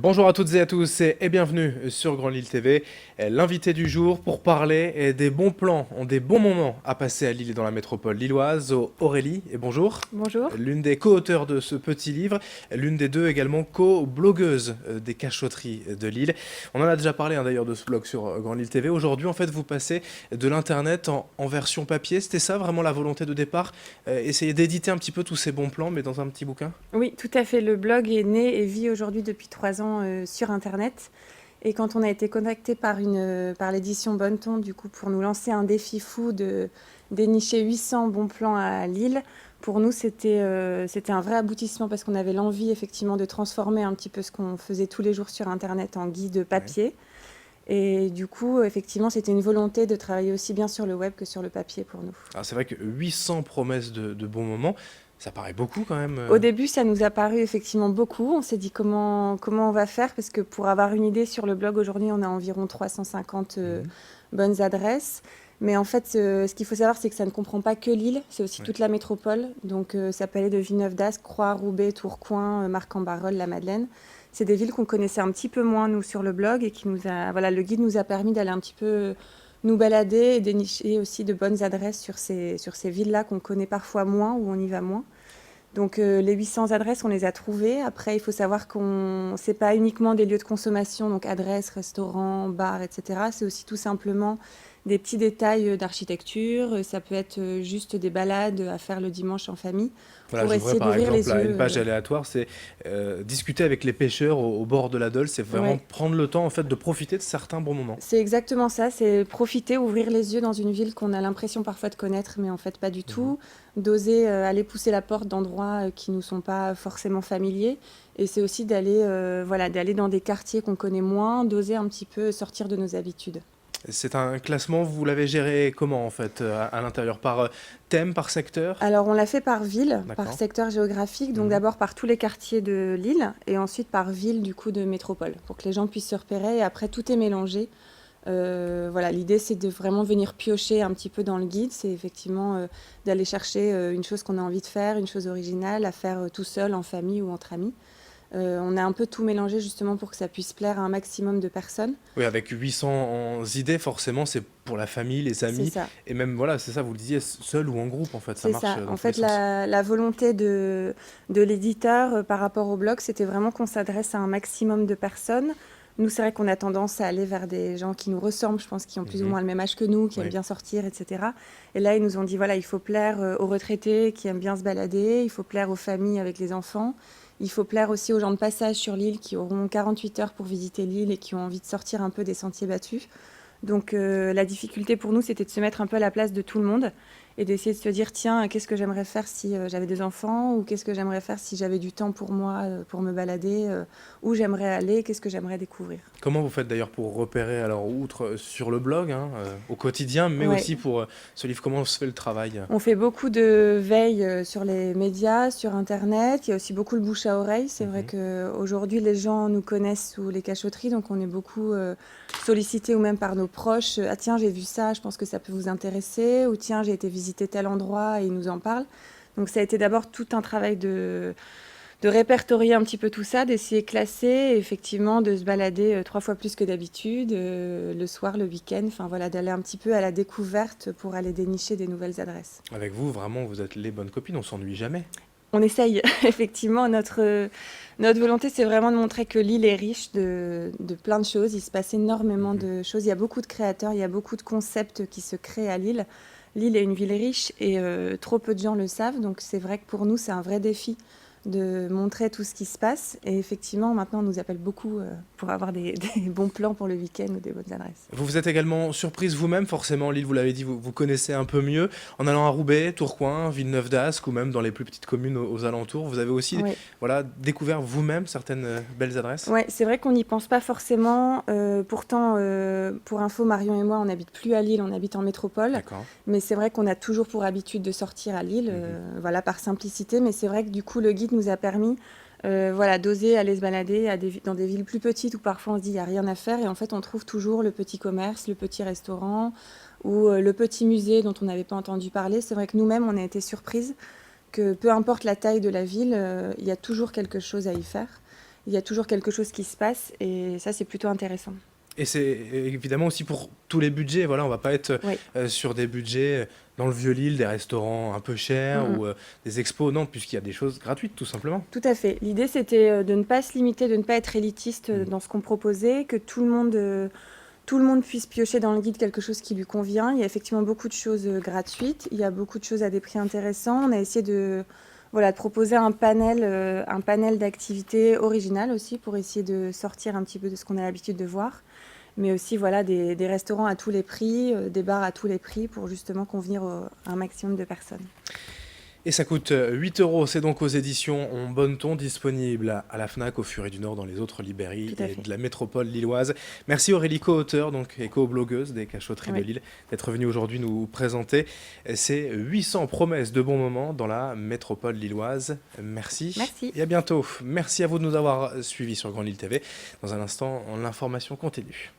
Bonjour à toutes et à tous et bienvenue sur Grand Lille TV. L'invité du jour pour parler des bons plans, des bons moments à passer à Lille et dans la métropole lilloise, Aurélie. Et bonjour. Bonjour. L'une des co-auteurs de ce petit livre, l'une des deux également co-blogueuses des cachotteries de Lille. On en a déjà parlé d'ailleurs de ce blog sur Grand Lille TV. Aujourd'hui, en fait, vous passez de l'internet en version papier. C'était ça vraiment la volonté de départ, essayer d'éditer un petit peu tous ces bons plans, mais dans un petit bouquin. Oui, tout à fait. Le blog est né et vit aujourd'hui depuis 3 ans sur Internet. Et quand on a été contacté par l'édition Bonneton, du coup, pour nous lancer un défi fou de dénicher 800 bons plans à Lille, pour nous, c'était un vrai aboutissement parce qu'on avait l'envie, effectivement, de transformer un petit peu ce qu'on faisait tous les jours sur Internet en guide Ouais. papier. Et du coup, effectivement, c'était une volonté de travailler aussi bien sur le web que sur le papier pour nous. Alors c'est vrai que 800 promesses de bons moments, ça paraît beaucoup quand même. Au début, ça nous a paru effectivement beaucoup. On s'est dit comment on va faire parce que pour avoir une idée sur le blog aujourd'hui, on a environ 350 Mhm. bonnes adresses. Mais en fait, ce qu'il faut savoir, c'est que ça ne comprend pas que Lille, c'est aussi Ouais. toute la métropole. Donc ça peut aller de Villeneuve-d'Ascq, Croix, Roubaix, Tourcoing, Marcq-en-Barœul, la Madeleine. C'est des villes qu'on connaissait un petit peu moins, nous, sur le blog et voilà, le guide nous a permis d'aller un petit peu nous balader et dénicher aussi de bonnes adresses sur ces villes-là qu'on connaît parfois moins, où on y va moins. Donc les 800 adresses, on les a trouvées. Après, il faut savoir qu'on c'est pas uniquement des lieux de consommation, donc adresses, restaurants, bars, etc. C'est aussi tout simplement des petits détails d'architecture. Ça peut être juste des balades à faire le dimanche en famille Voilà, pour j'ouvrais essayer par d'ouvrir exemple les là, yeux. une page aléatoire, c'est discuter avec les pêcheurs au bord de la Dole, c'est vraiment Ouais, prendre le temps en fait de profiter de certains bons moments. c'est exactement ça. C'est profiter, ouvrir les yeux dans une ville qu'on a l'impression parfois de connaître, mais en fait pas du Mhm. tout. D'oser aller pousser la porte d'endroits qui nous sont pas forcément familiers. Et c'est aussi d'aller dans des quartiers qu'on connaît moins, d'oser un petit peu sortir de nos habitudes. C'est un classement, vous l'avez géré comment en fait à l'intérieur? Par thème, par secteur? Alors on l'a fait par ville, par D'accord. secteur géographique, donc Mhm. d'abord par tous les quartiers de Lille et ensuite par ville du coup de métropole, pour que les gens puissent se repérer et après tout est mélangé. Voilà, l'idée c'est de vraiment venir piocher un petit peu dans le guide, c'est effectivement d'aller chercher une chose qu'on a envie de faire, une chose originale à faire tout seul, en famille ou entre amis. On a un peu tout mélangé justement pour que ça puisse plaire à un maximum de personnes. Oui, avec 800 idées, forcément, c'est pour la famille, les C'est amis, ça. et même voilà, c'est ça, vous le disiez, seul ou en groupe en fait, ça C'est marche ça. dans En tous les fait, sens. la volonté de l'éditeur par rapport au blog, c'était vraiment qu'on s'adresse à un maximum de personnes. Nous, c'est vrai qu'on a tendance à aller vers des gens qui nous ressemblent, je pense, qui ont plus ou Mhm. moins le même âge que nous, qui aiment Oui. bien sortir, etc. Et là, ils nous ont dit, voilà, il faut plaire aux retraités qui aiment bien se balader, il faut plaire aux familles avec les enfants, il faut plaire aussi aux gens de passage sur l'île qui auront 48 heures pour visiter l'île et qui ont envie de sortir un peu des sentiers battus. Donc la difficulté pour nous, c'était de se mettre un peu à la place de tout le monde et d'essayer de se dire, tiens, qu'est-ce que j'aimerais faire si j'avais des enfants ou qu'est-ce que j'aimerais faire si j'avais du temps pour moi, pour me balader, où j'aimerais aller, qu'est-ce que j'aimerais découvrir. Comment vous faites d'ailleurs pour repérer, alors outre sur le blog, hein, au quotidien, mais Ouais. aussi pour ce livre, comment se fait le travail? On fait beaucoup de veille sur les médias, sur Internet. Il y a aussi beaucoup le bouche à oreille. C'est vrai Mhm. qu'aujourd'hui, les gens nous connaissent sous les cachotteries, donc on est beaucoup sollicités ou même par nos proches. Ah tiens, j'ai vu ça, je pense que ça peut vous intéresser. Ou tiens, j'ai été visiter tel endroit et ils nous en parlent. Donc ça a été d'abord tout un travail de répertorier un petit peu tout ça, d'essayer de classer, et effectivement de se balader 3 fois plus que d'habitude, le soir, le week-end, enfin voilà, d'aller un petit peu à la découverte pour aller dénicher des nouvelles adresses. Avec vous, vraiment, vous êtes les bonnes copines, on s'ennuie jamais. On essaye, effectivement, notre volonté, c'est vraiment de montrer que l'île est riche de plein de choses. Il se passe énormément Mhm. de choses. Il y a beaucoup de créateurs, il y a beaucoup de concepts qui se créent à Lille. Lille est une ville riche et trop peu de gens le savent. Donc c'est vrai que pour nous, c'est un vrai défi de montrer tout ce qui se passe. Et effectivement, maintenant, on nous appelle beaucoup pour avoir des bons plans pour le week-end ou des bonnes adresses. Vous vous êtes également surprise vous-même, forcément, Lille, vous l'avez dit, vous connaissez un peu mieux, en allant à Roubaix, Tourcoing, Villeneuve-d'Ascq, ou même dans les plus petites communes aux alentours. Vous avez aussi Oui. voilà, découvert vous-même certaines belles adresses? Ouais, c'est vrai qu'on n'y pense pas forcément. Pourtant, pour info, Marion et moi, on n'habite plus à Lille, on habite en métropole. D'accord. Mais c'est vrai qu'on a toujours pour habitude de sortir à Lille, Mhm. voilà, par simplicité. Mais c'est vrai que du coup, le guide nous a permis, voilà, d'oser aller se balader dans des villes plus petites où parfois on se dit il n'y a rien à faire. Et en fait, on trouve toujours le petit commerce, le petit restaurant ou le petit musée dont on n'avait pas entendu parler. C'est vrai que nous-mêmes, on a été surprises que peu importe la taille de la ville, il y a toujours quelque chose à y faire. il y a toujours quelque chose qui se passe et ça, c'est plutôt intéressant. Et c'est évidemment aussi pour tous les budgets. Voilà, on va pas être Oui. sur des budgets dans le Vieux-Lille, des restaurants un peu chers Mm, mm. ou des expos. Non, puisqu'il y a des choses gratuites, tout simplement. Tout à fait. L'idée, c'était de ne pas se limiter, de ne pas être élitiste Mm. dans ce qu'on proposait, que tout le monde puisse piocher dans le guide quelque chose qui lui convient. Il y a effectivement beaucoup de choses gratuites, il y a beaucoup de choses à des prix intéressants. On a essayé de, voilà, de proposer un panel d'activités originales aussi pour essayer de sortir un petit peu de ce qu'on a l'habitude de voir. Mais aussi voilà, des restaurants à tous les prix, des bars à tous les prix pour justement convenir à un maximum de personnes. Et ça coûte 8 euros. C'est donc aux éditions En Bonne Ton, disponible à la Fnac, au Furet du Nord, dans les autres librairies Tout à et fait. de la métropole lilloise. Merci Aurélie, co-auteure donc, et co-blogueuse des Cachotteries de Oui. Lille, d'être venue aujourd'hui nous présenter ces 800 promesses de bons moments dans la métropole lilloise. Merci Merci. et à bientôt. Merci à vous de nous avoir suivis sur Grand Lille TV. Dans un instant, l'information continue.